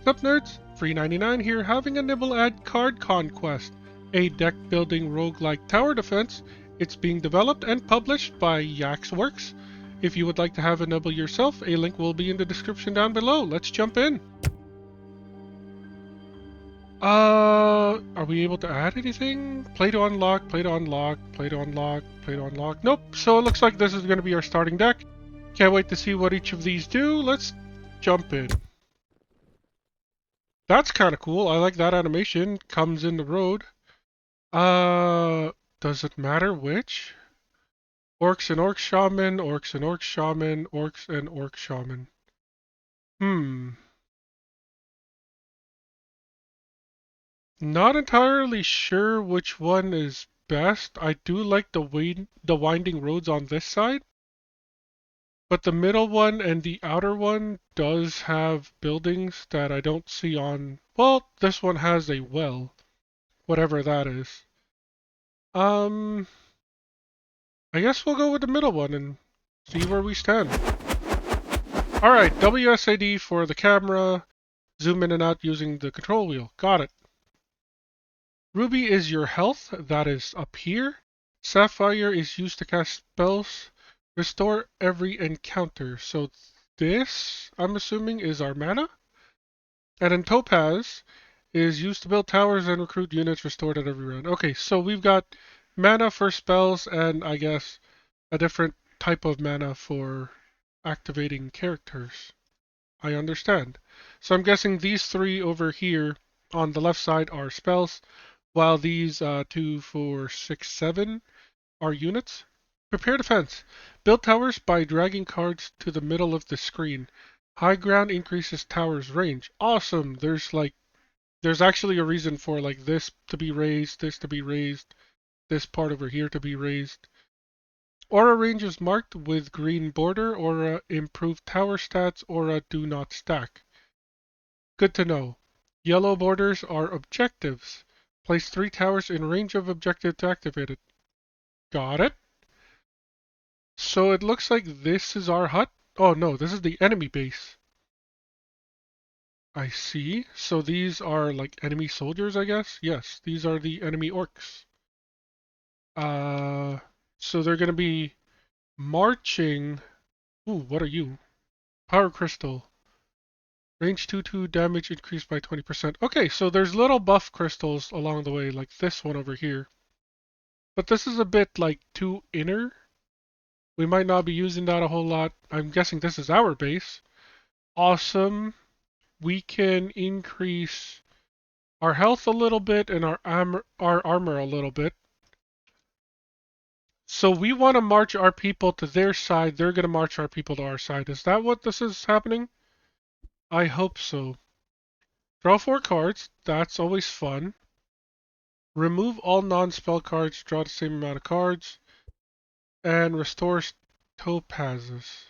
Sup Nerds, free 99 here, having a nibble at Card Conquest, a deck-building roguelike tower defense. It's being developed and published by Yaxworks. If you would like to have a nibble yourself, a link will be in the description down below. Let's jump in. Are we able to add anything? Play to unlock, play to unlock, play to unlock, play to unlock. Nope, so it looks like this is going to be our starting deck. Can't wait to see what each of these do. Let's jump in. That's kind of cool. I like that animation. Comes in the road. Does it matter which? Orcs and Orc Shaman, Orcs and Orc Shaman, Orcs and Orc Shaman. Not entirely sure which one is best. I do like the winding roads on this side. But the middle one and the outer one does have buildings that I don't see on... Well, this one has a well. Whatever that is. I guess we'll go with the middle one and see where we stand. Alright, WSAD for the camera. Zoom in and out using the control wheel. Got it. Ruby is your health. That is up here. Sapphire is used to cast spells. Restore every encounter. So this, I'm assuming, is our mana. And then Topaz is used to build towers and recruit units restored at every round. Okay, so we've got mana for spells and I guess a different type of mana for activating characters. I understand. So I'm guessing these three over here on the left side are spells, while these 2, 4, 6, 7 are units. Prepare defense. Build towers by dragging cards to the middle of the screen. High ground increases tower's range. Awesome. There's actually a reason for like this to be raised, this to be raised, this part over here to be raised. Aura range is marked with green border. Aura improved tower stats. Aura do not stack. Good to know. Yellow borders are objectives. Place 3 towers in range of objective to activate it. Got it. So it looks like this is our hut. Oh no, this is the enemy base. I see. So these are like enemy soldiers, I guess? Yes, these are the enemy orcs. So they're gonna be marching. Ooh, what are you? Power crystal. Range 2/2 damage increased by 20%. Okay, so there's little buff crystals along the way, like this one over here. But this is a bit like too inner. We might not be using that a whole lot. I'm guessing this is our base. Awesome. We can increase our health a little bit and our armor a little bit. So we want to march our people to their side. They're going to march our people to our side. Is that what this is happening? I hope so. Draw 4 cards. That's always fun. Remove all non-spell cards. Draw the same amount of cards. And restore topazes.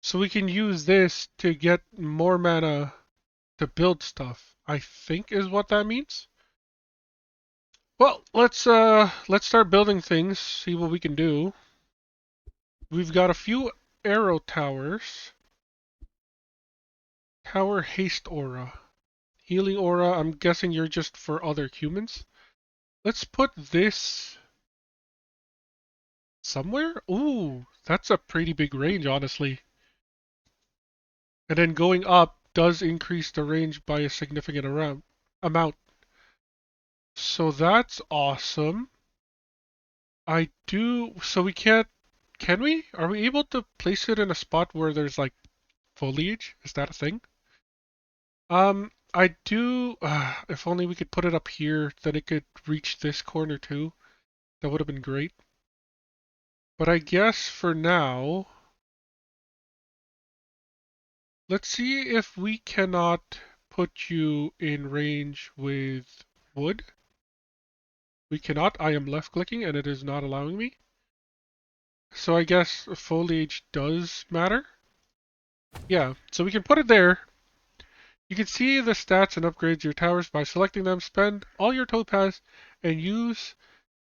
So we can use this to get more mana to build stuff, I think is what that means. Well, let's start building things, see what we can do. We've got a few arrow towers. Tower haste aura. Healing aura, I'm guessing you're just for other humans. Let's put this somewhere. Ooh, that's a pretty big range, honestly. And then going up does increase the range by a significant amount. So that's awesome. So we can't, can we? Are we able to place it in a spot where there's like foliage? Is that a thing? I do, if only we could put it up here, then it could reach this corner too. That would have been great. But I guess for now, let's see if we cannot put you in range with wood. We cannot. I am left clicking and it is not allowing me. So I guess foliage does matter. Yeah, so we can put it there. You can see the stats and upgrades to your towers by selecting them. Spend all your topaz and use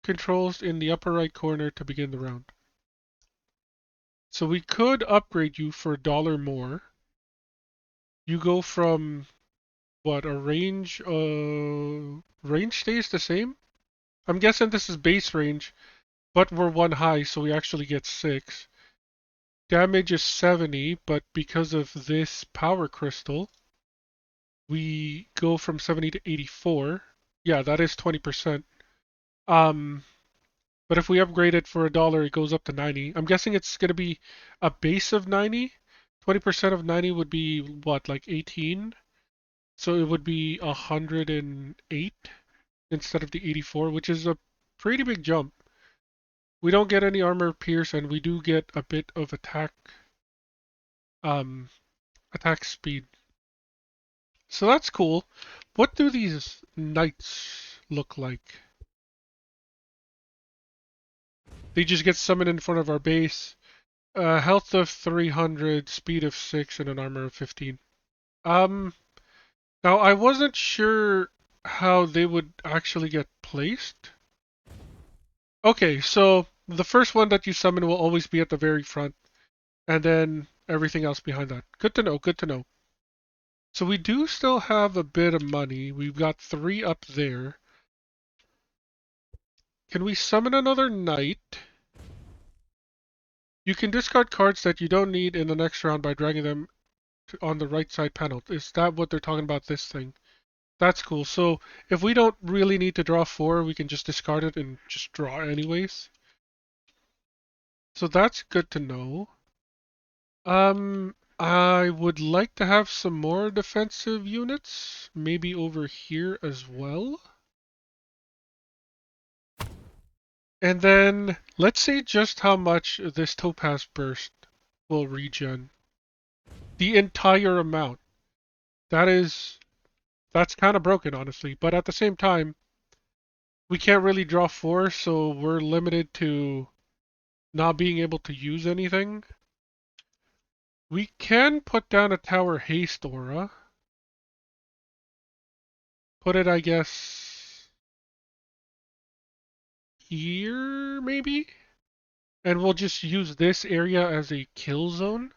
controls in the upper right corner to begin the round. So we could upgrade you for $1 more. you go from what a range stays the same. I'm guessing this is base range, but we're one high, so we actually get 6. Damage is 70, but because of this power crystal, we go from 70 to 84. Yeah, that is 20%. Um, but if we upgrade it for $1, it goes up to 90. I'm guessing it's going to be a base of 90. 20% of 90 would be what, like 18? So it would be 108 instead of the 84, which is a pretty big jump. We don't get any armor pierce, and we do get a bit of um, attack speed. So that's cool. What do these knights look like? They just get summoned in front of our base. Health of 300, speed of 6, and an armor of 15. Um, Now I wasn't sure how they would actually get placed. Okay, so the first one that you summon will always be at the very front, and then everything else behind that. Good to know, good to know. So we do still have a bit of money. We've got 3 up there. Can we summon another knight? You can discard cards that you don't need in the next round by dragging them on the right side panel. Is that what they're talking about, this thing? That's cool. So if we don't really need to draw 4, we can just discard it and just draw anyways. So that's good to know. I would like to have some more defensive units, maybe over here as well. And then let's see just how much this Topaz Burst will regen. The entire amount. That's kind of broken, honestly. But at the same time, we can't really draw 4, so we're limited to not being able to use anything. We can put down a Tower Haste Aura. Put it, I guess, here, maybe? And we'll just use this area as a kill zone.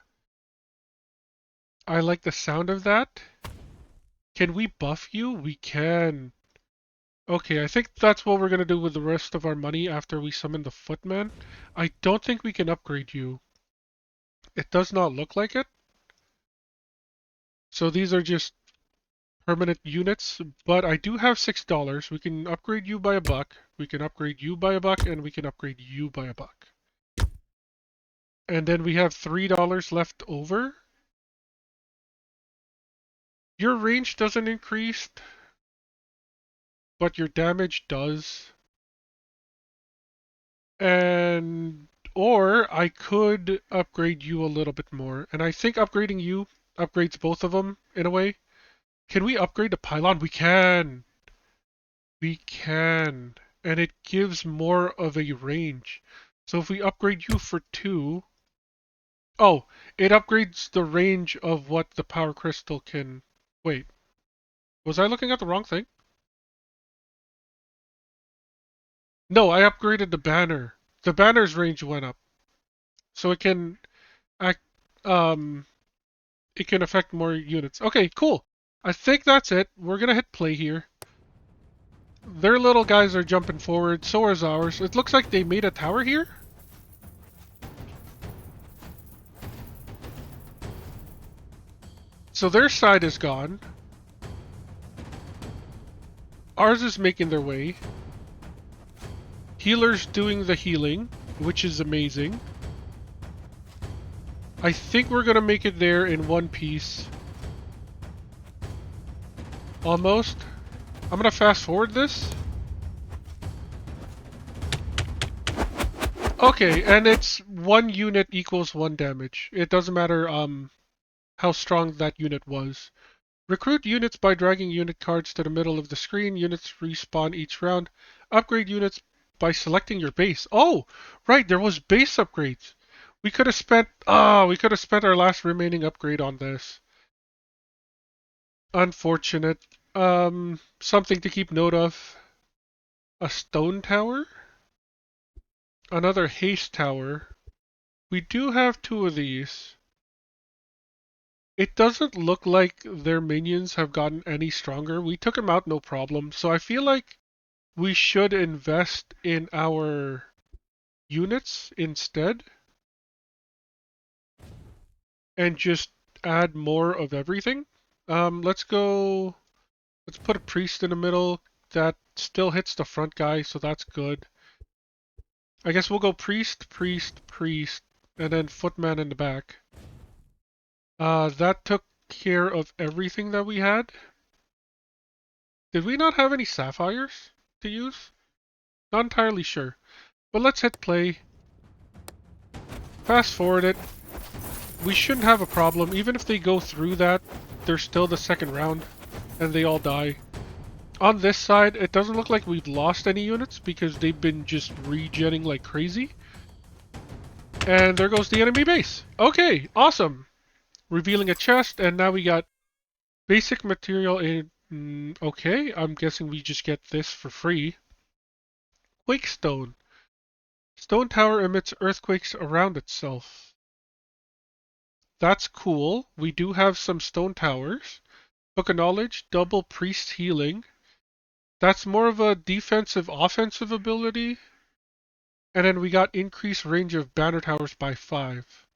I like the sound of that. Can we buff you? We can. Okay, I think that's what we're going to do with the rest of our money after we summon the Footman. I don't think we can upgrade you. It does not look like it. So these are just permanent units, but I do have $6. We can upgrade you by $1. We can upgrade you by $1, and we can upgrade you by $1. And then we have $3 left over. Your range doesn't increase, but your damage does. And or I could upgrade you a little bit more. And I think upgrading you upgrades both of them in a way. Can we upgrade the pylon? We can. We can. And it gives more of a range. So if we upgrade you for 2, oh, it upgrades the range of what the power crystal can. Wait, was I looking at the wrong thing? No, I upgraded the banner. The banner's range went up. So it can act um it can affect more units. Okay, cool. I think that's it. We're gonna hit play here. Their little guys are jumping forward, so is ours. It looks like they made a tower here. So their side is gone. Ours is making their way. Healer's doing the healing, which is amazing. I think we're gonna make it there in one piece. Almost. I'm gonna fast forward this. Okay, and it's 1 unit equals 1 damage. It doesn't matter how strong that unit was. Recruit units by dragging unit cards to the middle of the screen. Units respawn each round. Upgrade units by selecting your base. Oh, right, there was base upgrades. We could have spent our last remaining upgrade on this. Unfortunate. Something to keep note of. A stone tower. Another haste tower. We do have 2 of these. It doesn't look like their minions have gotten any stronger. We took them out no problem. So I feel like we should invest in our units instead and just add more of everything. Let's go. Let's put a priest in the middle. That still hits the front guy, so that's good. I guess we'll go priest, priest, priest, and then footman in the back. That took care of everything that we had. Did we not have any sapphires to use? Not entirely sure. But let's hit play. Fast forward it. We shouldn't have a problem. Even if they go through that, there's still the second round, and they all die. On this side, it doesn't look like we've lost any units because they've been just regenning like crazy. And there goes the enemy base. Okay, awesome. Revealing a chest, and now we got basic material in... okay, I'm guessing we just get this for free. Quake Stone. Stone tower emits earthquakes around itself. That's cool. We do have some stone towers. Book of Knowledge, double priest healing. That's more of a defensive offensive ability. And then we got increased range of banner towers by 5.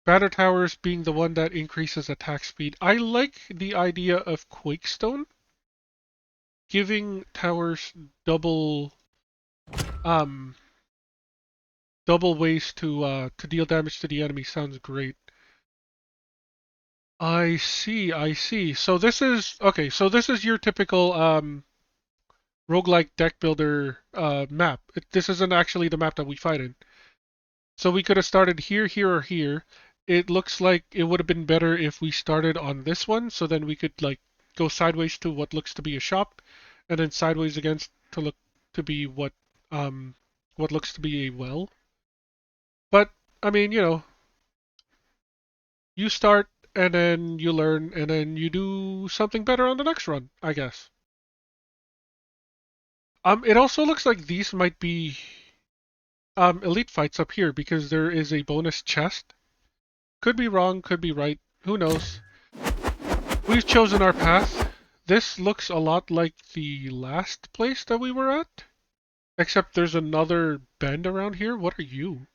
Banner towers being the one that increases attack speed. I like the idea of Quakestone giving towers double um double ways to deal damage to the enemy sounds great. I see, I see. So this is okay, so this is your typical roguelike deck builder map. This isn't actually the map that we fight in. So we could have started here, here, or here. It looks like it would have been better if we started on this one, so then we could like go sideways to what looks to be a shop, and then sideways against to look to be what looks to be a well. But I mean, you start and then you learn and then you do something better on the next run, I guess. It also looks like these might be elite fights up here because there is a bonus chest. Could be wrong, could be right. Who knows? We've chosen our path. This looks a lot like the last place that we were at. Except there's another bend around here. What are you?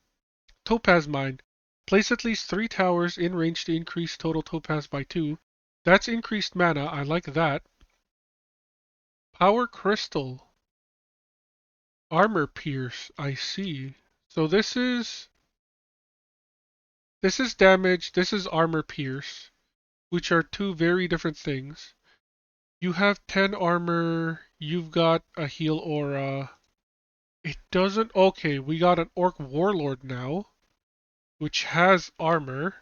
Topaz Mine. Place at least 3 towers in range to increase total topaz by 2. That's increased mana. I like that. Power Crystal. Armor Pierce. I see. So this is damage. This is Armor Pierce, which are two very different things. You have 10 armor. You've got a heal aura. It doesn't... Okay, we got an Orc Warlord now, which has armor.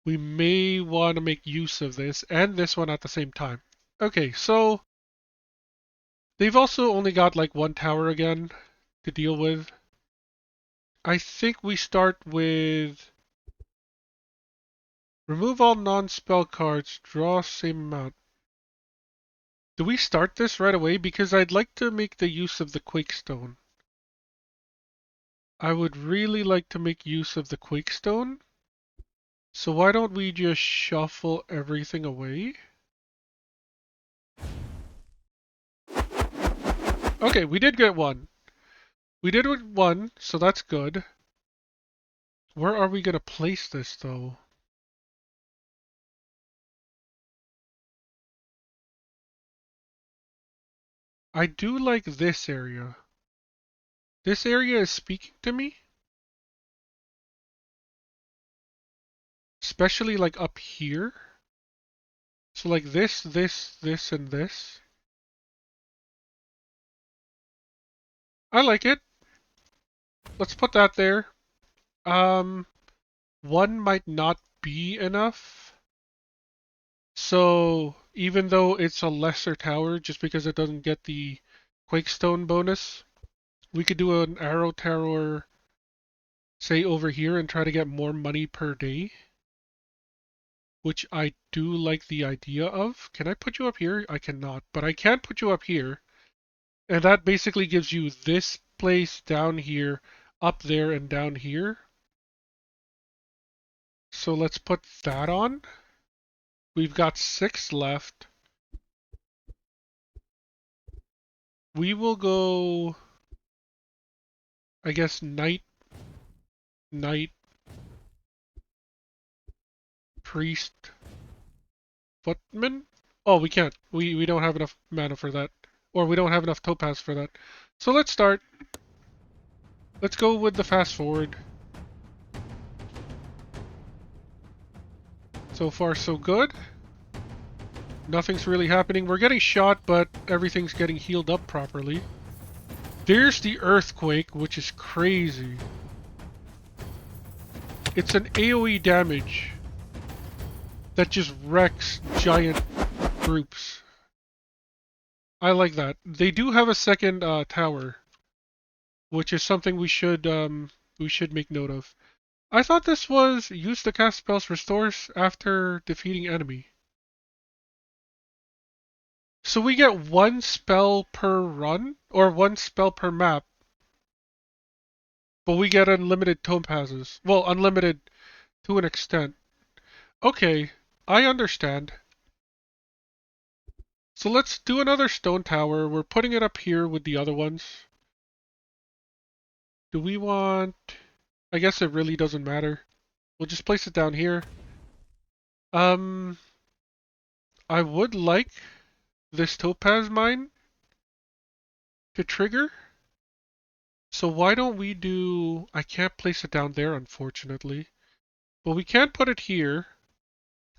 We may want to make use of this and this one at the same time. Okay, so they've also only got like one tower again to deal with. I think we start with remove all non-spell cards, draw same amount. Do we start this right away? Because I'd like to make the use of the Quakestone. I would really like to make use of the Quakestone. So why don't we just shuffle everything away? Okay, we did get one. We did with one, so that's good. Where are we going to place this, though? I do like this area. This area is speaking to me. Especially like up here. So like this, and this. I like it. Let's put that there. One might not be enough. So even though it's a lesser tower, just because it doesn't get the Quakestone bonus, we could do an arrow tower, say over here, and try to get more money per day. Which I do like the idea of. Can I put you up here? I cannot, but I can put you up here. And that basically gives you this place down here, up there, and down here. So let's put that on. We've got 6 left. We will go, I guess, knight, priest, footman? Oh, we can't. We don't have enough mana for that. Or we don't have enough topaz for that. So let's start. Let's go with the fast forward. So far, so good. Nothing's really happening. We're getting shot, but everything's getting healed up properly. There's the earthquake, which is crazy. It's an AoE damage that just wrecks giant groups. I like that. They do have a second tower, which is something we should make note of. I thought this was use to cast spells restores after defeating enemy. So we get 1 spell per run or 1 spell per map, but we get unlimited topazes. Well, unlimited to an extent. Okay, I understand. So let's do another stone tower. We're putting it up here with the other ones. Do we want... I guess it really doesn't matter. We'll just place it down here. I would like this topaz mine to trigger. So why don't we do... I can't place it down there, unfortunately. But we can put it here.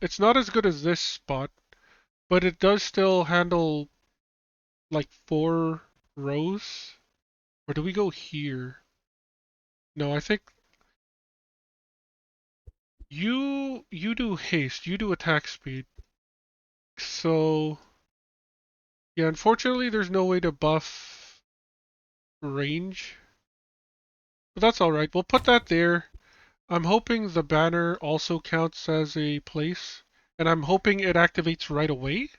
It's not as good as this spot, but it does still handle like 4 rows. Or do we go here? No, I think you do haste, you do attack speed. So yeah, unfortunately there's no way to buff range. But that's alright. We'll put that there. I'm hoping the banner also counts as a place. And I'm hoping it activates right away.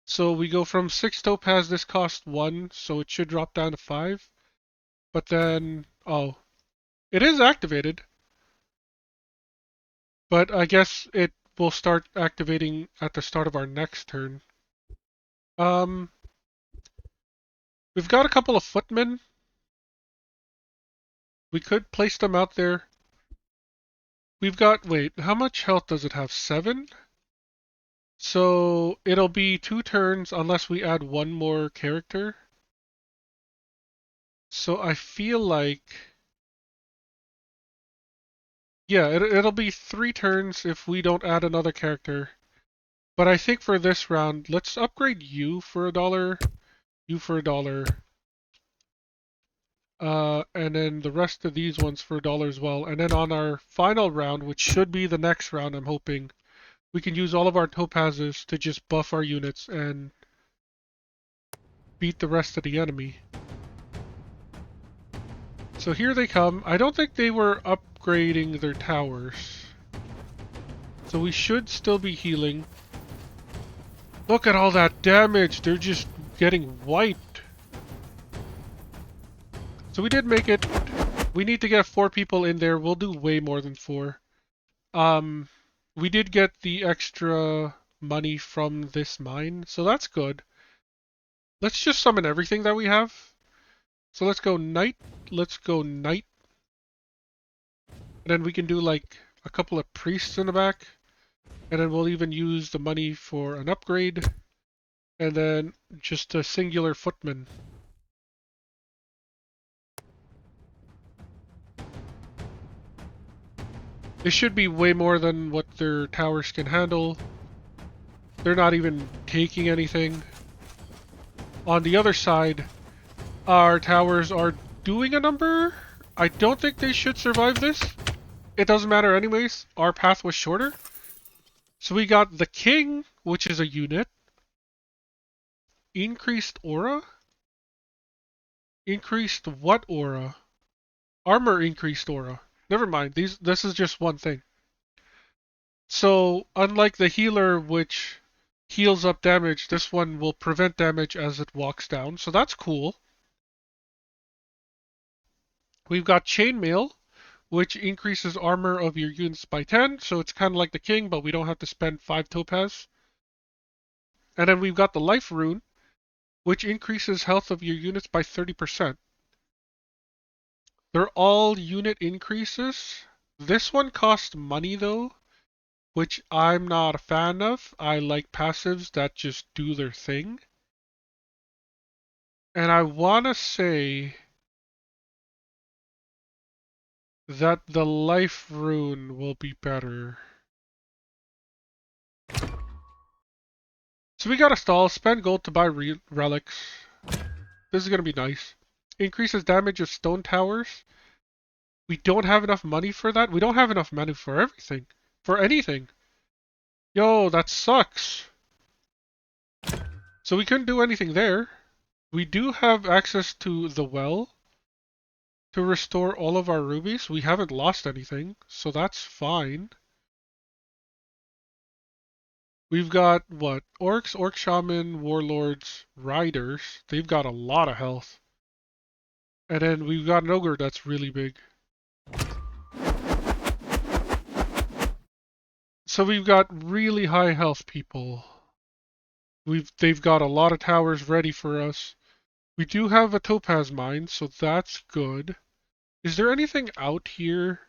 So we go from 6 topaz, this costs 1, so it should drop down to 5. But then, oh, it is activated. But I guess it will start activating at the start of our next turn. Um, we've got a couple of footmen. We could place them out there. We've got, wait, how much health does it have? 7? So it'll be 2 turns unless we add 1 more character. So I feel like, yeah, it'll be 3 turns if we don't add another character. But I think for this round, let's upgrade you for $1, you for $1. And then the rest of these ones for $1 as well. And then on our final round, which should be the next round, I'm hoping, we can use all of our topazes to just buff our units and beat the rest of the enemy. So here they come. I don't think they were upgrading their towers. So we should still be healing. Look at all that damage. They're just getting wiped. So we did make it. We need to get 4 people in there. We'll do way more than 4. We did get the extra money from this mine, so that's good. Let's just summon everything that we have. So let's go knight. Let's go knight. And then we can do like a couple of priests in the back. And then we'll even use the money for an upgrade. And then just a singular footman. This should be way more than what their towers can handle. They're not even taking anything. On the other side, our towers are doing a number. I don't think they should survive this. It doesn't matter anyways. Our path was shorter. So we got the king, which is a unit. Increased aura? Increased what aura? Armor increased aura. Never mind. This is just one thing. So unlike the healer, which heals up damage, this one will prevent damage as it walks down. So that's cool. We've got chainmail, which increases armor of your units by 10. So it's kind of like the king, but we don't have to spend 5 topaz. And then we've got the life rune, which increases health of your units by 30%. They're all unit increases. This one costs money though, which I'm not a fan of. I like passives that just do their thing. And I want to say that the life rune will be better. So we got a stall, spend gold to buy relics. This is going to be nice. Increases damage of stone towers. We don't have enough money for that. We don't have enough money for everything. For anything. Yo, that sucks. So we couldn't do anything there. We do have access to the well to restore all of our rubies. We haven't lost anything, so that's fine. We've got, what? Orcs, Orc Shaman, Warlords, Riders. They've got a lot of health. And then we've got an Ogre that's really big. So we've got really high health people. They've got a lot of towers ready for us. We do have a topaz mine, so that's good. Is there anything out here?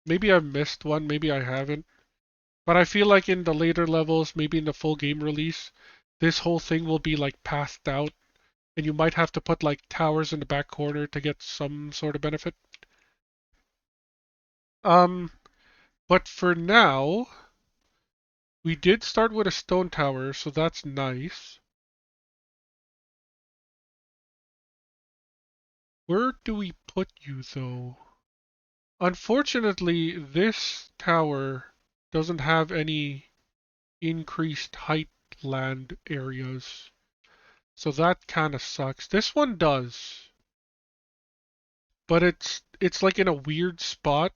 Maybe I've missed one, maybe I haven't. But I feel like in the later levels, maybe in the full game release, this whole thing will be like pathed out, and you might have to put like towers in the back corner to get some sort of benefit. But for now, we did start with a stone tower, so that's nice. Where do we put you though? Unfortunately, this tower doesn't have any increased height land areas. So that kind of sucks. This one does. But it's like in a weird spot.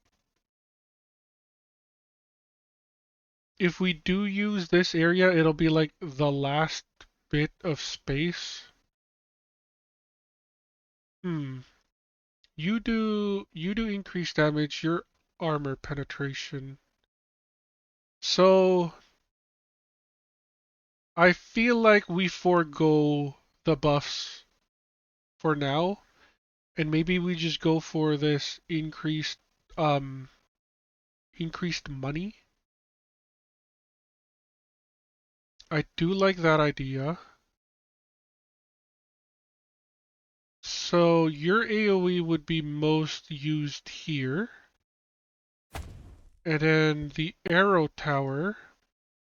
If we do use this area, it'll be like the last bit of space. You do increased damage, your armor penetration. So I feel like we forego the buffs for now, and maybe we just go for this increased money. I do like that idea. So your AoE would be most used here. And then the arrow tower,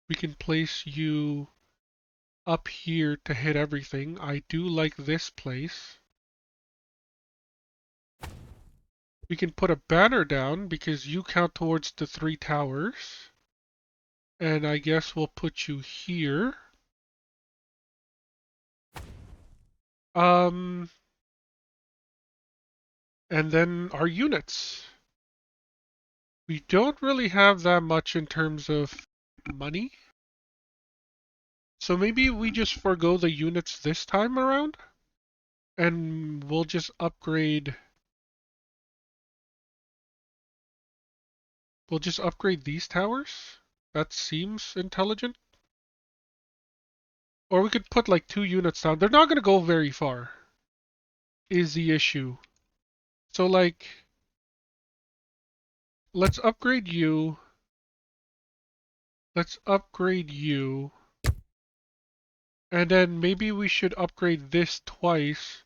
we can place you up here to hit everything. I do like this place. We can put a banner down because you count towards the 3 towers. And I guess we'll put you here. And then our units. We don't really have that much in terms of money. So maybe we just forego the units this time around? And we'll just upgrade... We'll just upgrade these towers? That seems intelligent. Or we could put like 2 units down. They're not going to go very far, is the issue. So like, let's upgrade you. Let's upgrade you. And then maybe we should upgrade this twice.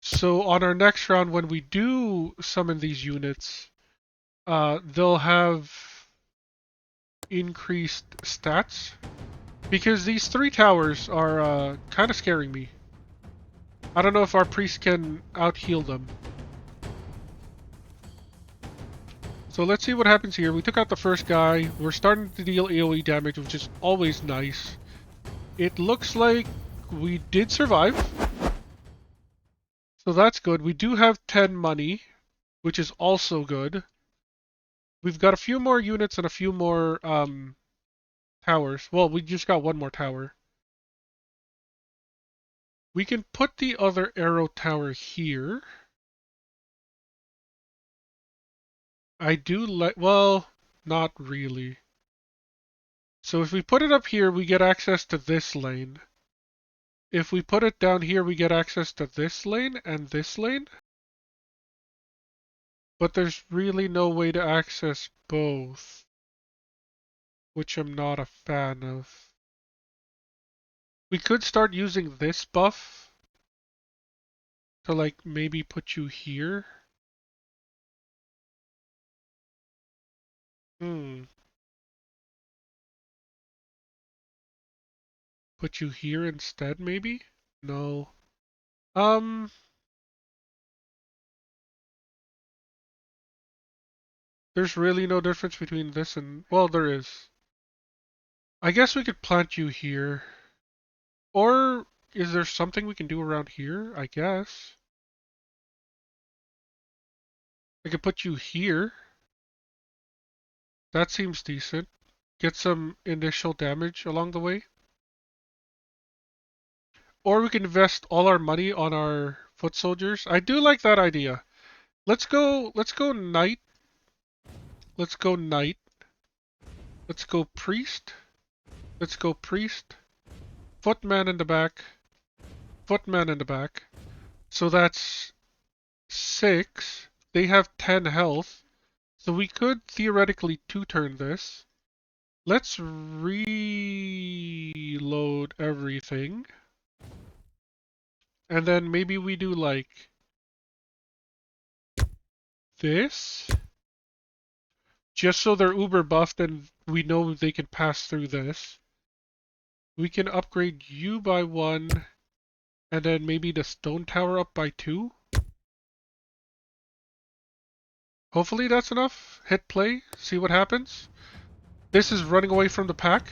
So on our next round, when we do summon these units, they'll have increased stats. Because these 3 towers are kind of scaring me. I don't know if our priest can out-heal them. So let's see what happens here. We took out the first guy. We're starting to deal AoE damage, which is always nice. It looks like we did survive. So that's good. We do have 10 money, which is also good. We've got a few more units and a few more towers. Well, we just got one more tower. We can put the other arrow tower here. I do like, well, not really. So if we put it up here, we get access to this lane. If we put it down here, we get access to this lane and this lane. But there's really no way to access both, which I'm not a fan of. We could start using this buff to like maybe put you here. Hmm. Put you here instead, maybe? No. Um, there's really no difference between this and, well, there is. I guess we could plant you here. Or is there something we can do around here? I guess. I could put you here. That seems decent. Get some initial damage along the way. Or we can invest all our money on our foot soldiers. I do like that idea. Let's go knight. Let's go knight. Let's go priest. Let's go priest. Footman in the back. Footman in the back. So that's 6. They have 10 health. So we could theoretically two-turn this. Let's reload everything. And then maybe we do like this. Just so they're uber buffed and we know they can pass through this. We can upgrade you by 1. And then maybe the stone tower up by 2. Hopefully that's enough. Hit play. See what happens. This is running away from the pack.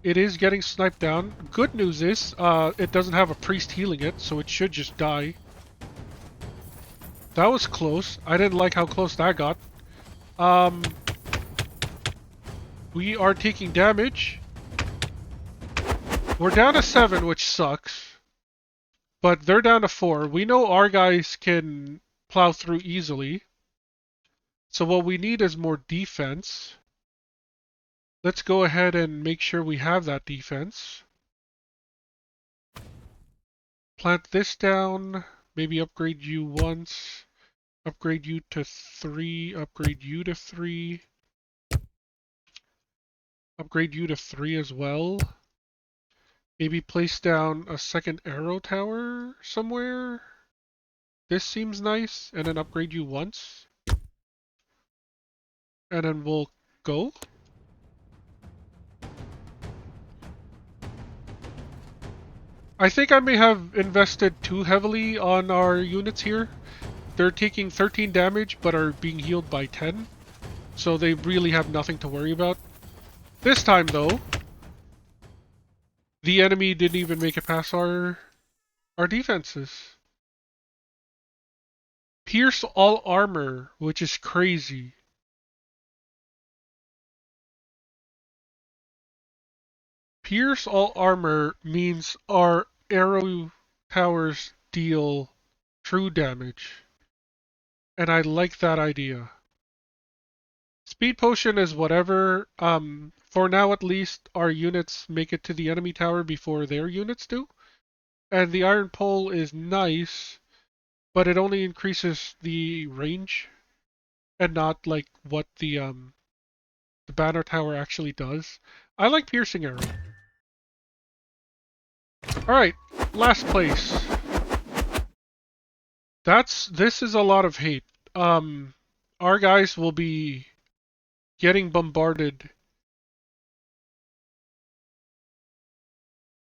It is getting sniped down. Good news is, it doesn't have a priest healing it, so it should just die. That was close. I didn't like how close that got. We are taking damage. We're down to 7, which sucks. But they're down to 4. We know our guys can plow through easily. So what we need is more defense. Let's go ahead and make sure we have that defense. Plant this down. Maybe upgrade you once. Upgrade you to 3. Upgrade you to 3. Upgrade you to 3 as well. Maybe place down a second arrow tower somewhere. This seems nice. And then upgrade you once. And then we'll go. I think I may have invested too heavily on our units here. They're taking 13 damage but are being healed by 10. So they really have nothing to worry about. This time though, the enemy didn't even make it past our defenses. Pierce all armor, which is crazy. Pierce all armor means our arrow towers deal true damage. And I like that idea. Speed potion is whatever. For now at least, our units make it to the enemy tower before their units do. And the iron pole is nice, but it only increases the range and not like what the banner tower actually does. I like piercing arrow. Alright, last place. This is a lot of hate. Our guys will be getting bombarded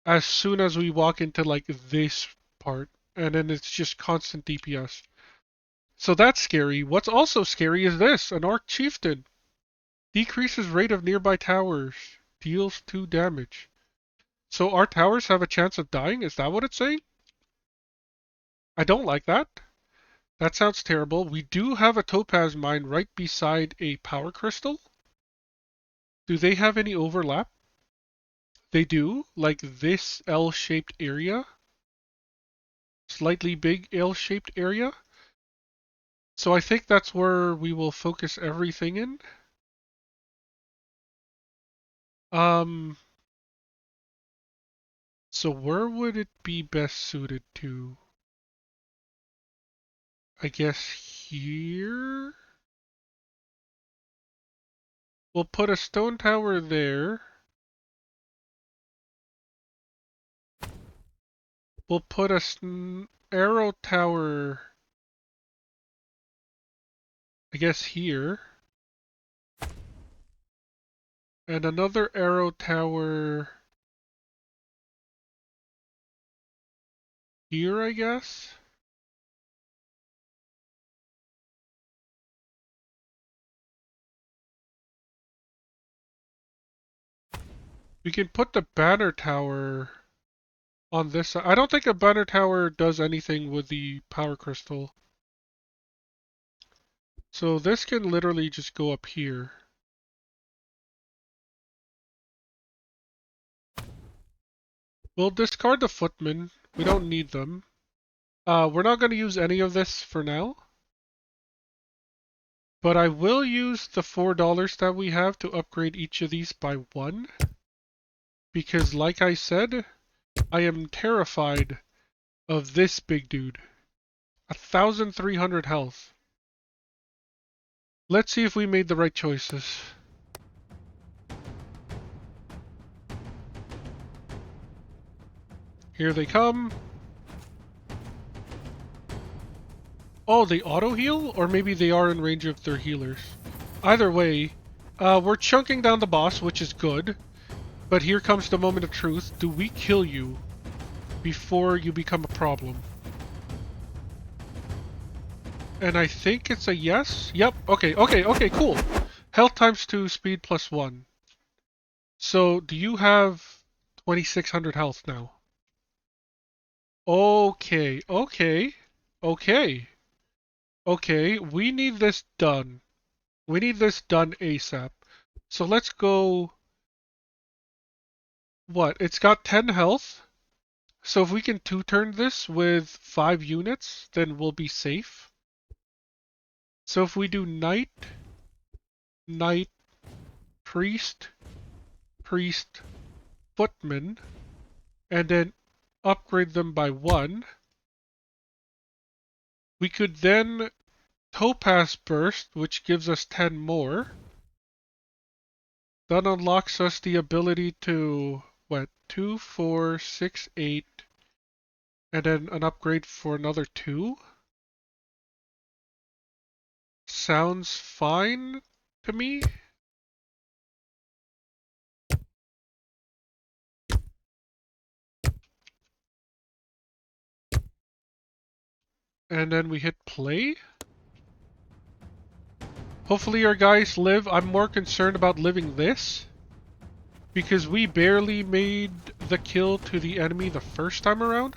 as soon as we walk into like this part, and then it's just constant DPS. So that's scary. What's also scary is this, an Orc Chieftain. Decreases rate of nearby towers. Deals 2 damage. So our towers have a chance of dying? Is that what it's saying? I don't like that. That sounds terrible. We do have a topaz mine right beside a power crystal. Do they have any overlap? They do, like this L-shaped area. Slightly big L-shaped area. So I think that's where we will focus everything in. Um, so where would it be best suited to? I guess here? We'll put a stone tower there. We'll put a arrow tower, I guess here. And another arrow tower here, I guess. We can put the banner tower on this side. I don't think a banner tower does anything with the power crystal. So this can literally just go up here. We'll discard the footmen. We don't need them. We're not going to use any of this for now. But I will use the $4 that we have to upgrade each of these by 1. Because like I said, I am terrified of this big dude. 1,300 health. Let's see if we made the right choices. Here they come. Oh, they auto heal? Or maybe they are in range of their healers. Either way, we're chunking down the boss, which is good. But here comes the moment of truth. Do we kill you before you become a problem? And I think it's a yes. Yep. Okay, cool. Health times 2, speed plus 1. So, do you have 2,600 health now? Okay. Okay, we need this done. We need this done ASAP. So let's go... What? It's got 10 health. So if we can two-turn this with 5 units, then we'll be safe. So if we do knight, knight, priest, priest, footman, and then upgrade them by 1, we could then topaz burst, which gives us 10 more. That unlocks us the ability to, what, 2, 4, 6, 8, and then an upgrade for another 2. Sounds fine to me. And then we hit play. Hopefully our guys live. I'm more concerned about living this, because we barely made the kill to the enemy the first time around.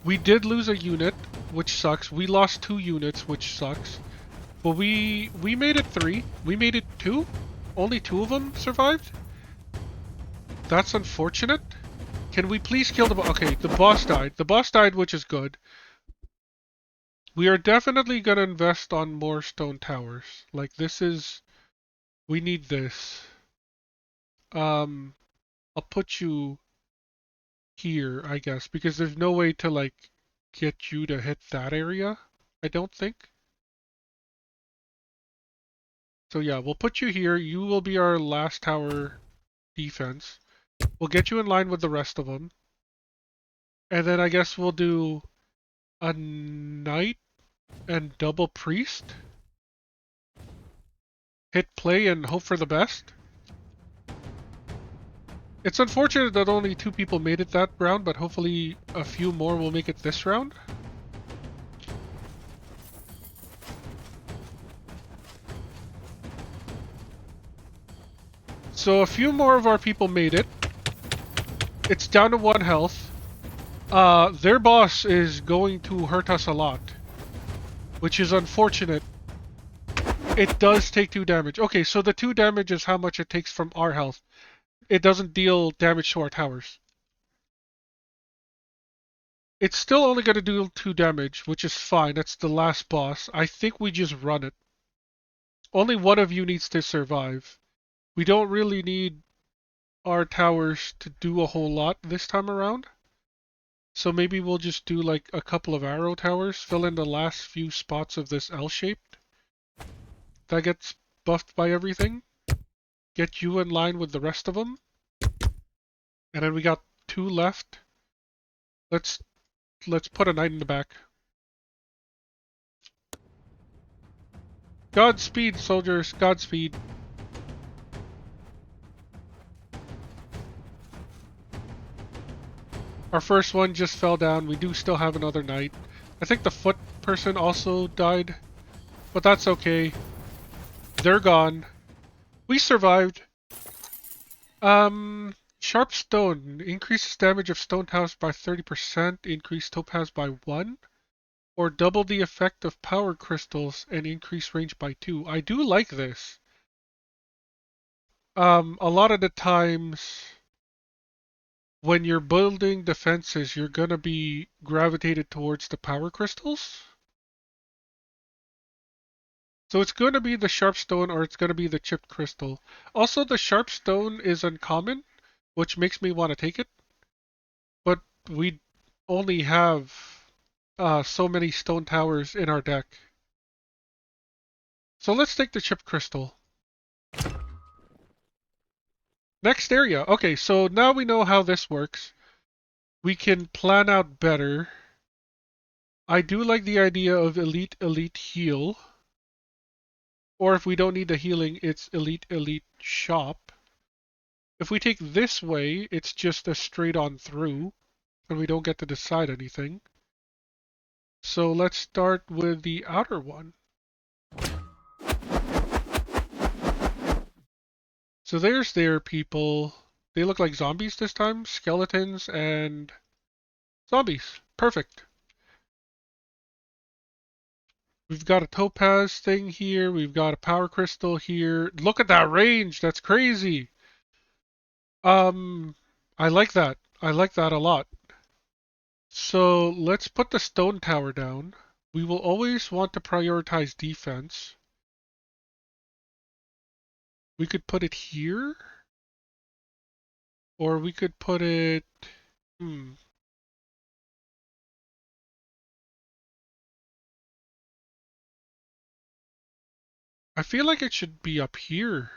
We did lose a unit, which sucks. We lost 2 units, which sucks. But we made it 3. We made it 2? Only 2 of them survived? That's unfortunate. Can we please kill the boss? Okay, the boss died. The boss died, which is good. We are definitely going to invest on more stone towers. Like, this is... We need this. I'll put you here, I guess, because there's no way to, like, get you to hit that area, I don't think. So yeah, we'll put you here. You will be our last tower defense. We'll get you in line with the rest of them. And then I guess we'll do a knight and double priest. Hit play and hope for the best. It's unfortunate that only 2 people made it that round, but hopefully a few more will make it this round. So a few more of our people made it. It's down to 1 health. Their boss is going to hurt us a lot, which is unfortunate. It does take 2 damage. Okay, so the 2 damage is how much it takes from our health. It doesn't deal damage to our towers. It's still only going to do 2 damage, which is fine. That's the last boss. I think we just run it. Only one of you needs to survive. We don't really need our towers to do a whole lot this time around. So maybe we'll just do like a couple of arrow towers, fill in the last few spots of this L-shaped. That gets buffed by everything. Get you in line with the rest of them. And then we got 2 left. Let's put a knight in the back. Godspeed, soldiers. Godspeed. Our first one just fell down. We do still have another knight. I think the foot person also died. But that's okay. They're gone. We survived. Sharp stone. Increases damage of stone towers by 30%. Increase topaz by 1. Or double the effect of power crystals and increase range by 2. I do like this. A lot of the times when you're building defenses, you're gonna be gravitated towards the power crystals. So it's gonna be the sharp stone or it's gonna be the chipped crystal. Also, the sharp stone is uncommon, which makes me want to take it. But we only have so many stone towers in our deck. So let's take the chipped crystal. Next area. Okay, so now we know how this works. We can plan out better. I do like the idea of elite heal. Or if we don't need the healing, it's elite shop. If we take this way, it's just a straight on through, and we don't get to decide anything. So let's start with the outer one. So there's their people. They look like zombies this time. Skeletons and zombies. Perfect. We've got a topaz thing here. We've got a power crystal here. Look at that range. That's crazy. I like that. I like that a lot. So let's put the stone tower down. We will always want to prioritize defense. We could put it here. Or we could put it... I feel like it should be up here.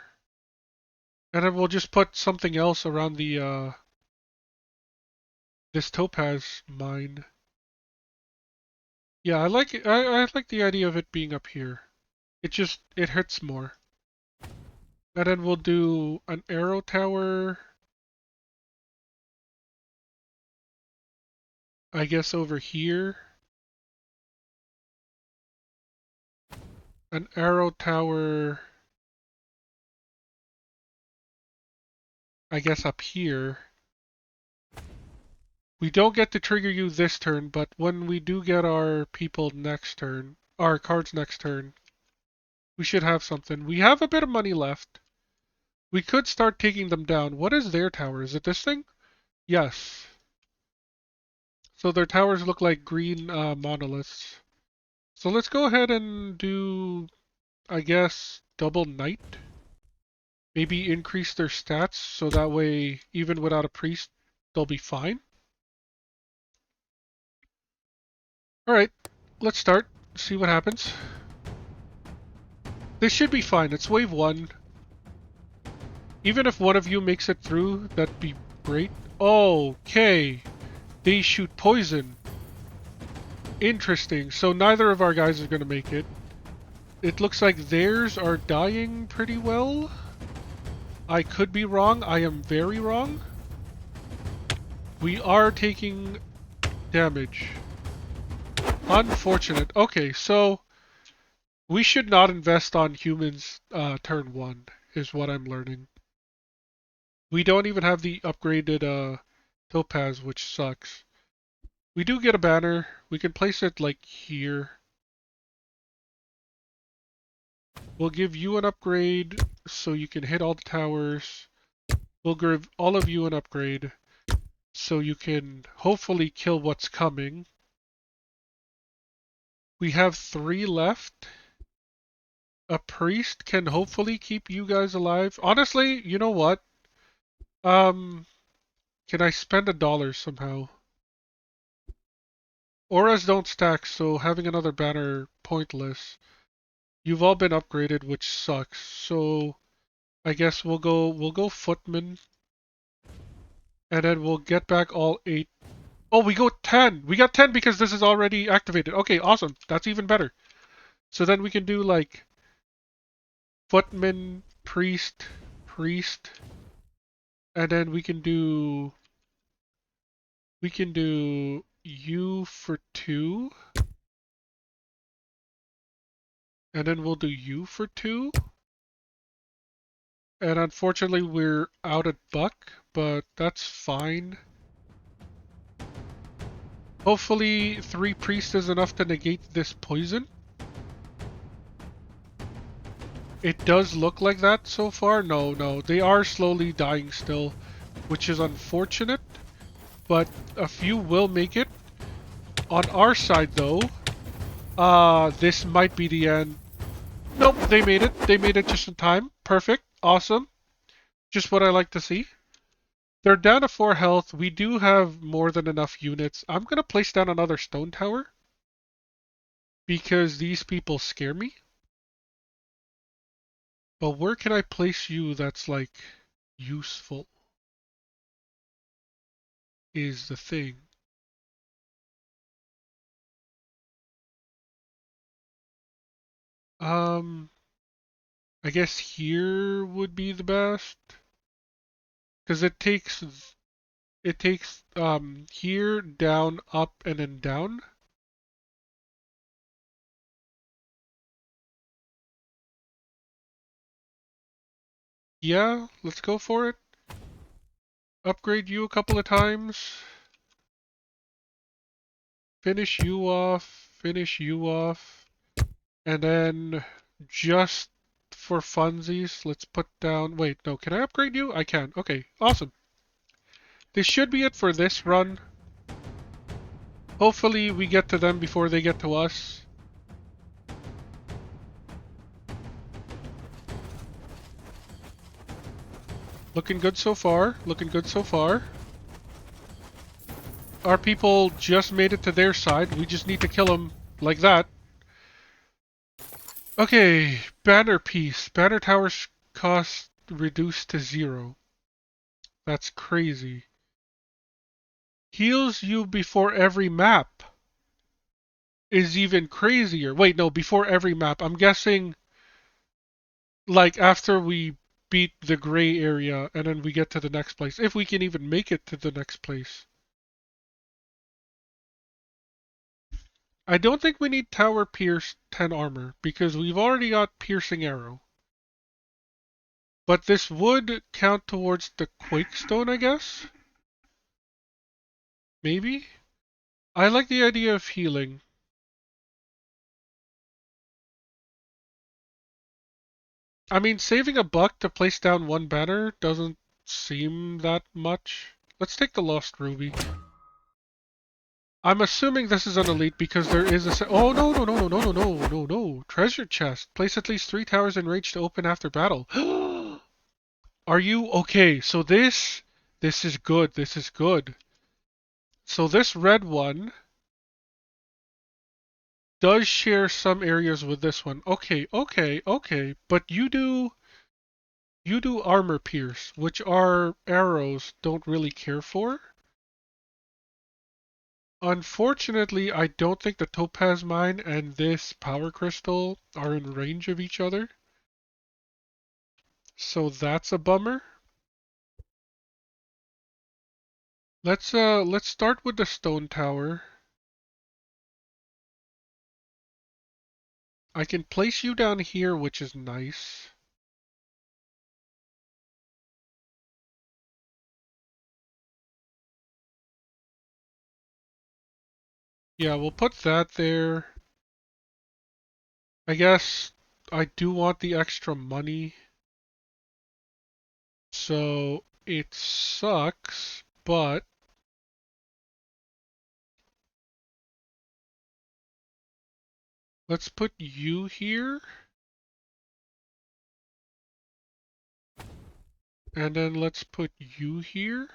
And then we'll just put something else around the, this topaz mine. Yeah, I like it. I like the idea of it being up here. It hits more. And then we'll do an arrow tower. I guess over here. An arrow tower. I guess up here. We don't get to trigger you this turn, but when we do get our people next turn, our cards next turn, we should have something. We have a bit of money left. We could start taking them down. What is their tower? Is it this thing? Yes. So their towers look like green monoliths. So let's go ahead and do, I guess, double knight. Maybe increase their stats so that way, even without a priest, they'll be fine. Alright, let's start. See what happens. This should be fine. It's wave 1. Even if one of you makes it through, that'd be great. Okay. They shoot poison. Interesting. So neither of our guys is going to make it. It looks like theirs are dying pretty well. I could be wrong. I am very wrong. We are taking damage. Unfortunate. Okay, so we should not invest on humans turn 1, is what I'm learning. We don't even have the upgraded topaz, which sucks. We do get a banner. We can place it like here. We'll give you an upgrade so you can hit all the towers. We'll give all of you an upgrade. so you can hopefully kill what's coming. We have 3 left. A priest can hopefully keep you guys alive. Honestly, you know what? Um, can I spend $1 somehow? Auras don't stack, so having another banner pointless. You've all been upgraded, which sucks. So I guess we'll go footman, and then we'll get back all 8. Oh, we go 10. We got 10 because this is already activated. Okay, awesome. That's even better. So then we can do like footman, priest, priest, and then we can do you for 2, and then we'll do you for 2. And unfortunately we're out at buck, but that's fine. Hopefully 3 priest is enough to negate this poison. It does look like that so far. No, they are slowly dying still, which is unfortunate, but a few will make it. On our side though, this might be the end. Nope, they made it. They made it just in time. Perfect. Awesome. Just what I like to see. They're down to 4 health. We do have more than enough units. I'm gonna place down another stone tower because these people scare me. But where can I place you that's like useful is the thing. Um, I guess here would be the best because it takes here down, up, and then down. Yeah, let's go for it. Upgrade you a couple of times. Finish you off. Finish you off. And then just for funsies, let's put down. Wait, no, can I upgrade you? I can. Okay, awesome. This should be it for this run. Hopefully we get to them before they get to us. Looking good so far. Looking good so far. Our people just made it to their side. We just need to kill them like that. Okay, banner piece. Banner towers cost reduced to 0. That's crazy. Heals you before every map is even crazier. Wait, no, before every map. I'm guessing like after we beat the gray area and then we get to the next place. If we can even make it to the next place. I don't think we need Tower Pierce 10 armor because we've already got Piercing Arrow. But this would count towards the Quake Stone, I guess? Maybe? I like the idea of healing. I mean, saving a buck to place down 1 banner doesn't seem that much. Let's take the Lost Ruby. I'm assuming this is an elite because there is a... Oh, no. Treasure chest. Place at least 3 towers in range to open after battle. Are you... Okay, so this is good. This is good. So this red one does share some areas with this one. Okay. But you do armor pierce, which our arrows don't really care for. Unfortunately, I don't think the topaz mine and this power crystal are in range of each other. So that's a bummer. Let's start with the stone tower. I can place you down here, which is nice. Yeah, we'll put that there. I guess I do want the extra money. So it sucks, but Let's put you here. And then let's put you here.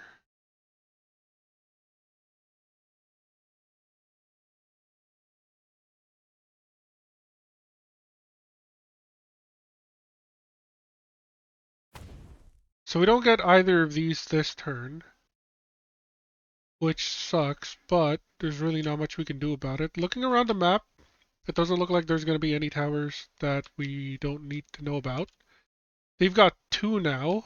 So we don't get either of these this turn, which sucks, but there's really not much we can do about it. Looking around the map, it doesn't look like there's going to be any towers that we don't need to know about. They've got 2 now.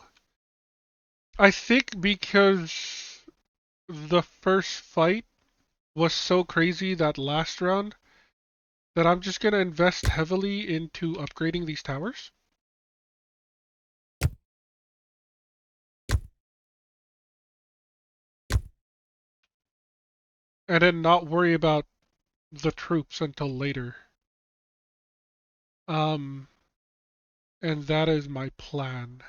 I think because the first fight was so crazy that last round that I'm just going to invest heavily into upgrading these towers. And then not worry about the troops until later. And that is my plan.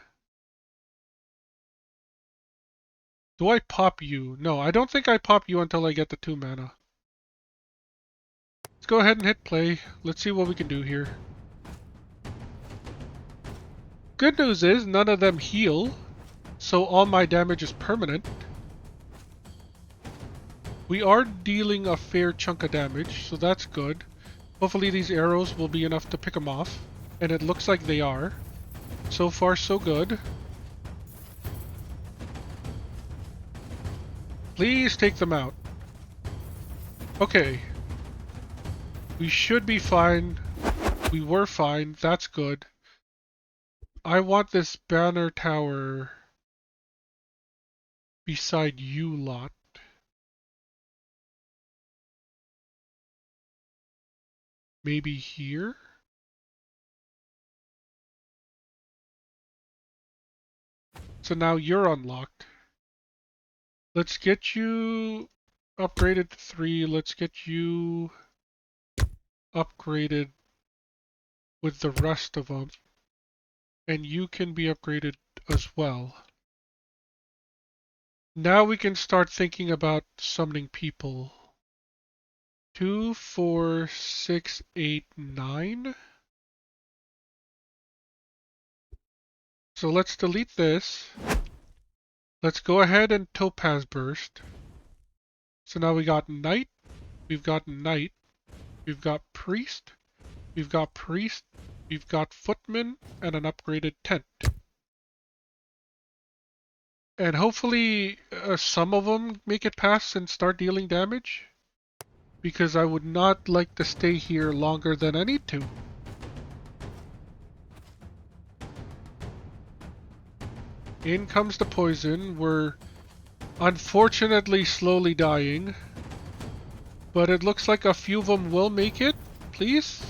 Do I pop you? No, I don't think I pop you until I get the 2 mana. Let's go ahead and hit play. Let's see what we can do here. Good news is none of them heal, so all my damage is permanent. We are dealing a fair chunk of damage, so that's good. Hopefully these arrows will be enough to pick them off, and it looks like they are. So far, so good. Please take them out. Okay. We should be fine. We were fine. That's good. I want this banner tower beside you lot. Maybe here? So now you're unlocked. Let's get you upgraded to 3. Let's get you upgraded with the rest of them. And you can be upgraded as well. Now we can start thinking about summoning people. 2, 4, 6, 8, 9. So let's delete this. Let's go ahead and Topaz Burst. So now we got Knight, we've got Knight, we've got Priest, we've got Priest, we've got Footman, and an upgraded Tent. And hopefully some of them make it past and start dealing damage. Because I would not like to stay here longer than I need to. In comes the poison. We're unfortunately slowly dying. But it looks like a few of them will make it. Please?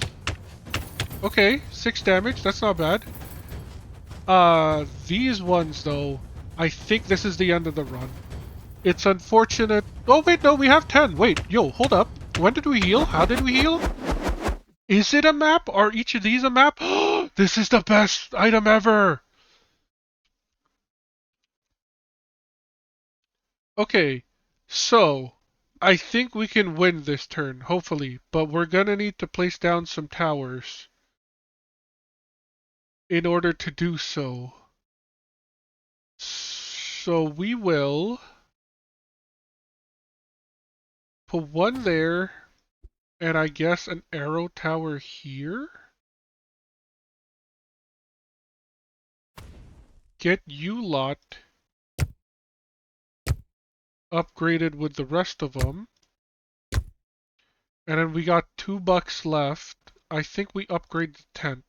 Okay, 6 damage. That's not bad. These ones though, I think this is the end of the run. It's unfortunate. Oh wait, no, we have 10. Wait, yo, hold up. When did we heal? How did we heal? Is it a map? Are each of these a map? This is the best item ever! Okay, so I think we can win this turn, hopefully, but we're gonna need to place down some towers in order to do so. So we will put one there, and I guess an arrow tower here. Get you lot upgraded with the rest of them. And then we got $2 left. I think we upgrade the tent.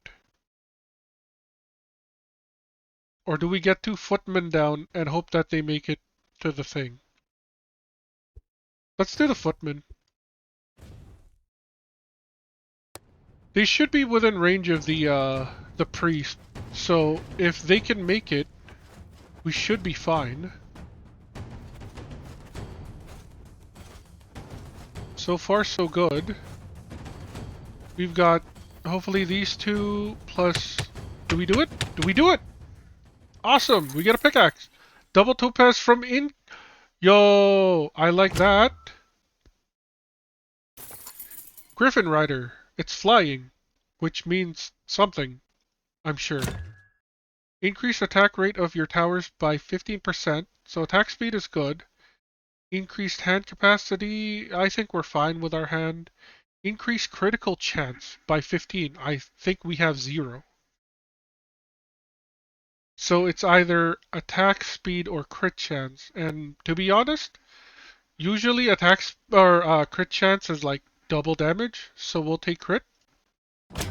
Or do we get 2 footmen down and hope that they make it to the thing? Let's do the footmen. They should be within range of the priest. So if they can make it, we should be fine. So far so good. We've got hopefully these 2 plus... Do we do it? Do we do it? Awesome! We get a pickaxe! Double topaz from in... Yo! I like that. Griffin Rider. It's flying, which means something, I'm sure. Increase attack rate of your towers by 15%, so attack speed is good. Increased hand capacity, I think we're fine with our hand. Increase critical chance by 15, I think we have 0. So it's either attack speed or crit chance. And to be honest, usually attacks or crit chance is like double damage, so we'll take crit. So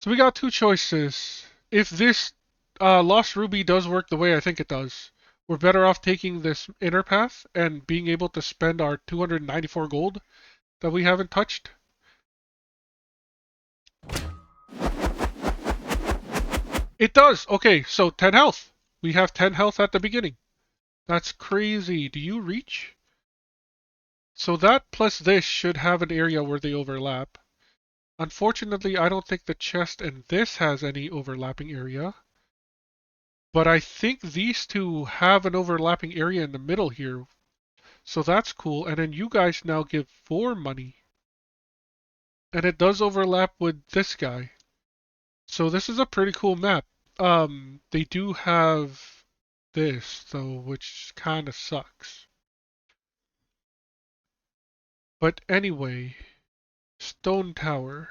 we got two choices. If this Lost Ruby does work the way I think it does, we're better off taking this inner path and being able to spend our 294 gold that we haven't touched. It does! Okay, so 10 health. We have 10 health at the beginning. That's crazy. Do you reach? So that plus this should have an area where they overlap. Unfortunately, I don't think the chest and this has any overlapping area. But I think these two have an overlapping area in the middle here. So that's cool. And then you guys now give 4 money. And it does overlap with this guy. So this is a pretty cool map. They do have this, though, which kind of sucks. But anyway, Stone Tower.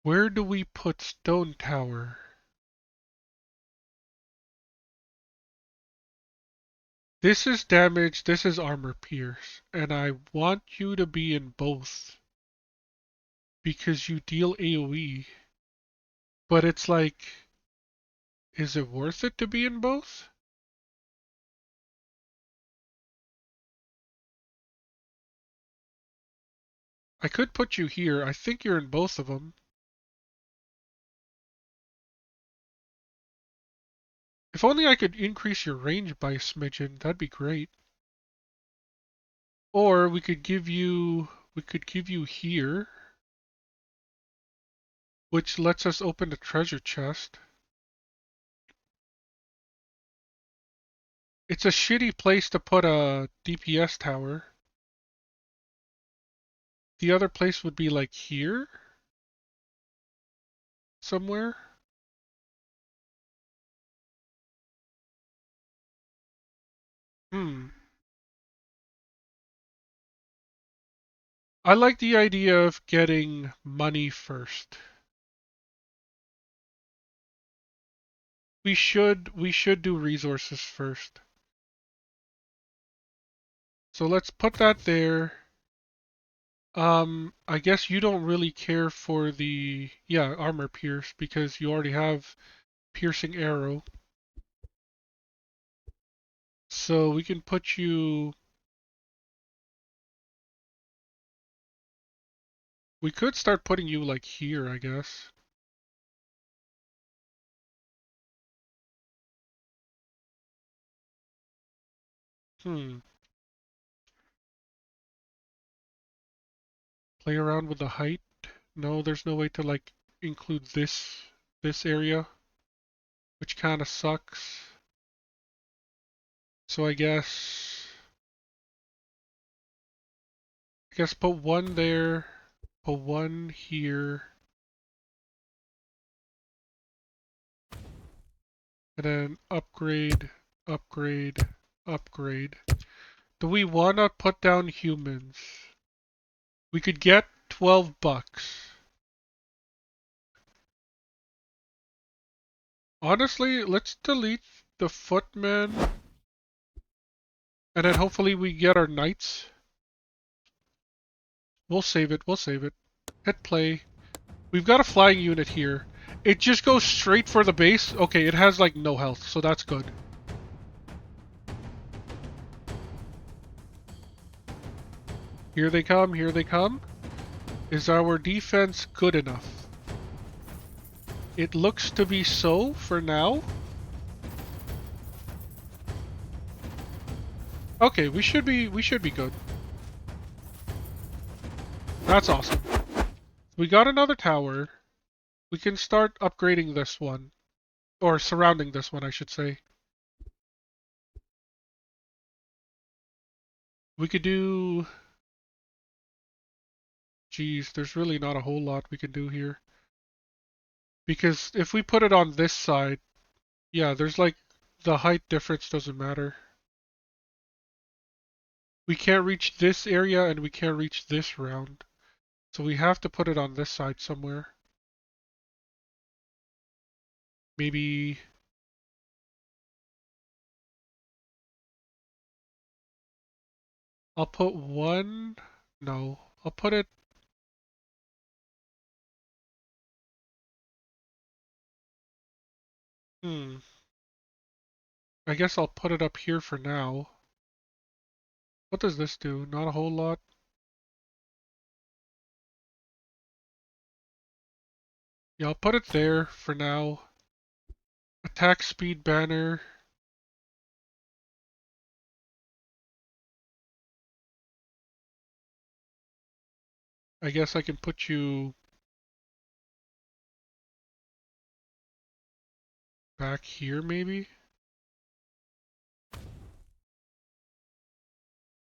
Where do we put Stone Tower? This is damage, this is armor pierce, and I want you to be in both because you deal AoE. But it's like, is it worth it to be in both? I could put you here. I think you're in both of them. If only I could increase your range by a smidgen, that'd be great. Or we could give you here, which lets us open the treasure chest. It's a shitty place to put a DPS tower. The other place would be like here somewhere. Hmm. I like the idea of getting money first. We should do resources first. So let's put that there. I guess you don't really care for the, yeah, armor pierce because you already have piercing arrow. So we can put you, we could start putting you like here, I guess. Hmm. Play around with the height. No, there's no way to like include this area, which kind of sucks. So I guess put one there, put one here, and then upgrade, upgrade, upgrade. Do we want to put down humans? We could get 12 bucks. Honestly, let's delete the footman, and then hopefully we get our knights. We'll save it, we'll save it. Hit play. We've got a flying unit here. It just goes straight for the base. Okay, it has like no health, so that's good. Here they come, here they come. Is our defense good enough? It looks to be so for now. Okay, we should be good. That's awesome. We got another tower. We can start upgrading this one. Or surrounding this one, I should say. We could do geez, there's really not a whole lot we can do here. Because if we put it on this side, yeah, there's like the height difference doesn't matter. We can't reach this area and we can't reach this round. So we have to put it on this side somewhere. Maybe I'll put one. No, I'll put it. Hmm. I guess I'll put it up here for now. What does this do? Not a whole lot. Yeah, I'll put it there for now. Attack speed banner. I guess I can put you back here maybe.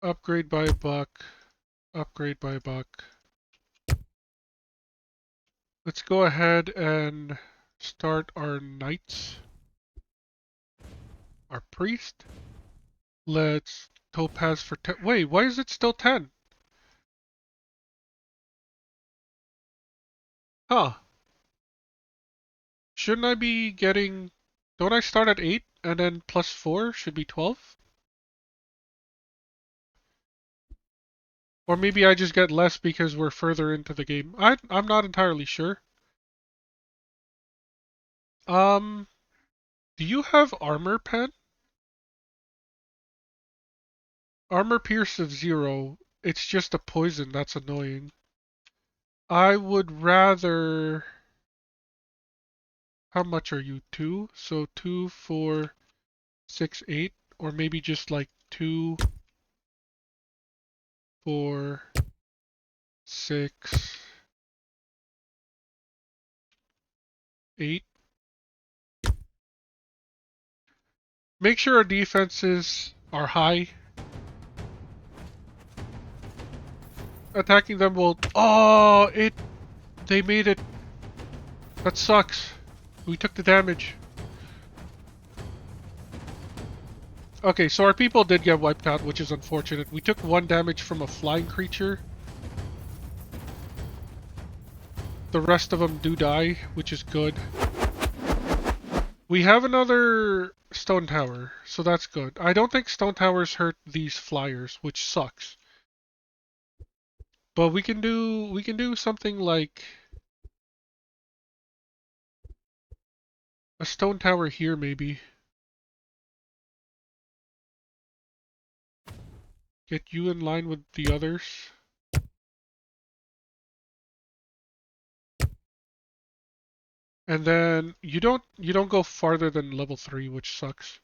Upgrade by a buck. Upgrade by a buck. Let's go ahead and start our knights. Our priest. Let's topaz for 10. Wait, why is it still 10? Huh. Shouldn't I be getting... Don't I start at 8 and then plus 4 should be 12? Or maybe I just get less because we're further into the game. I'm not entirely sure. Um, do you have armor pen? Armor pierce of 0. It's just a poison, that's annoying. I would rather... How much are you? 2? So 2, 4, 6, 8? Or maybe just like 2, 4, 6, 8? Make sure our defenses are high. Attacking them will... Oh, it... They made it... That sucks. We took the damage. Okay, so our people did get wiped out, which is unfortunate. We took 1 damage from a flying creature. The rest of them do die, which is good. We have another stone tower, so that's good. I don't think stone towers hurt these flyers, which sucks. But we can do something like a stone tower here maybe. Get you in line with the others. And then you don't go farther than level 3, which sucks.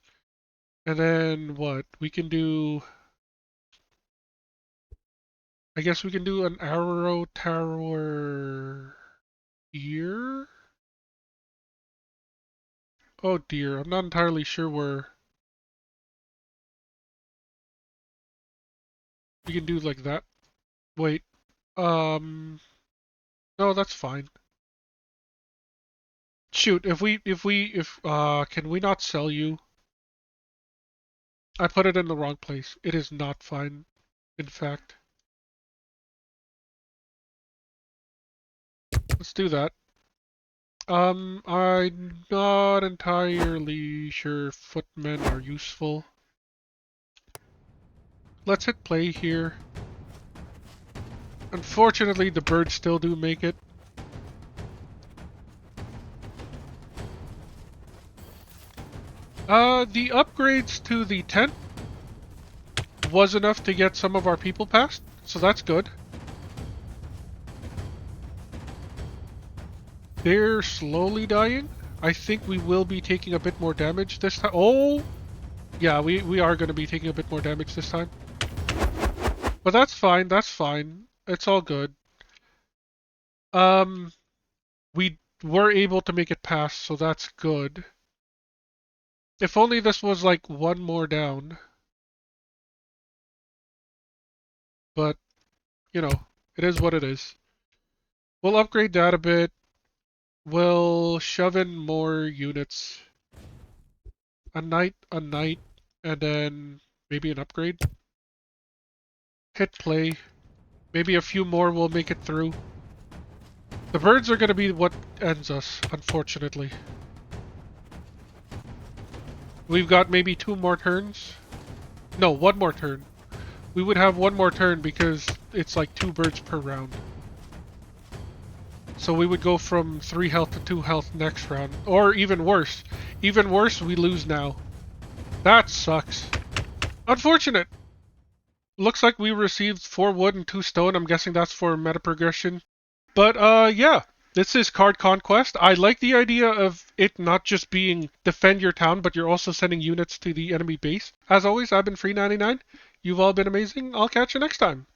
And then what? We can do I guess we can do an arrow tower here. Oh dear, I'm not entirely sure where we can do like that. Wait. Um no, that's fine. Shoot, if can we not sell you? I put it in the wrong place. It is not fine, in fact. Let's do that. I'm not entirely sure footmen are useful. Let's hit play here. Unfortunately, the birds still do make it. The upgrades to the tent was enough to get some of our people past, so that's good. They're slowly dying. I think we will be taking a bit more damage this time. Oh! Yeah, we are going to be taking a bit more damage this time. But that's fine, that's fine. It's all good. We were able to make it past, so that's good. If only this was like 1 more down. But, you know, it is what it is. We'll upgrade that a bit. We'll shove in more units. A knight, and then maybe an upgrade. Hit play. Maybe a few more will make it through. The birds are going to be what ends us, unfortunately. We've got maybe 2 more turns. No, 1 more turn. We would have 1 more turn because it's like 2 birds per round. So we would go from 3 health to 2 health next round. Or even worse. Even worse, we lose now. That sucks. Unfortunate. Looks like we received 4 wood and 2 stone. I'm guessing that's for meta progression. But yeah. This is card conquest. I like the idea of it not just being defend your town, but you're also sending units to the enemy base. As always, I've been Free99. You've all been amazing. I'll catch you next time.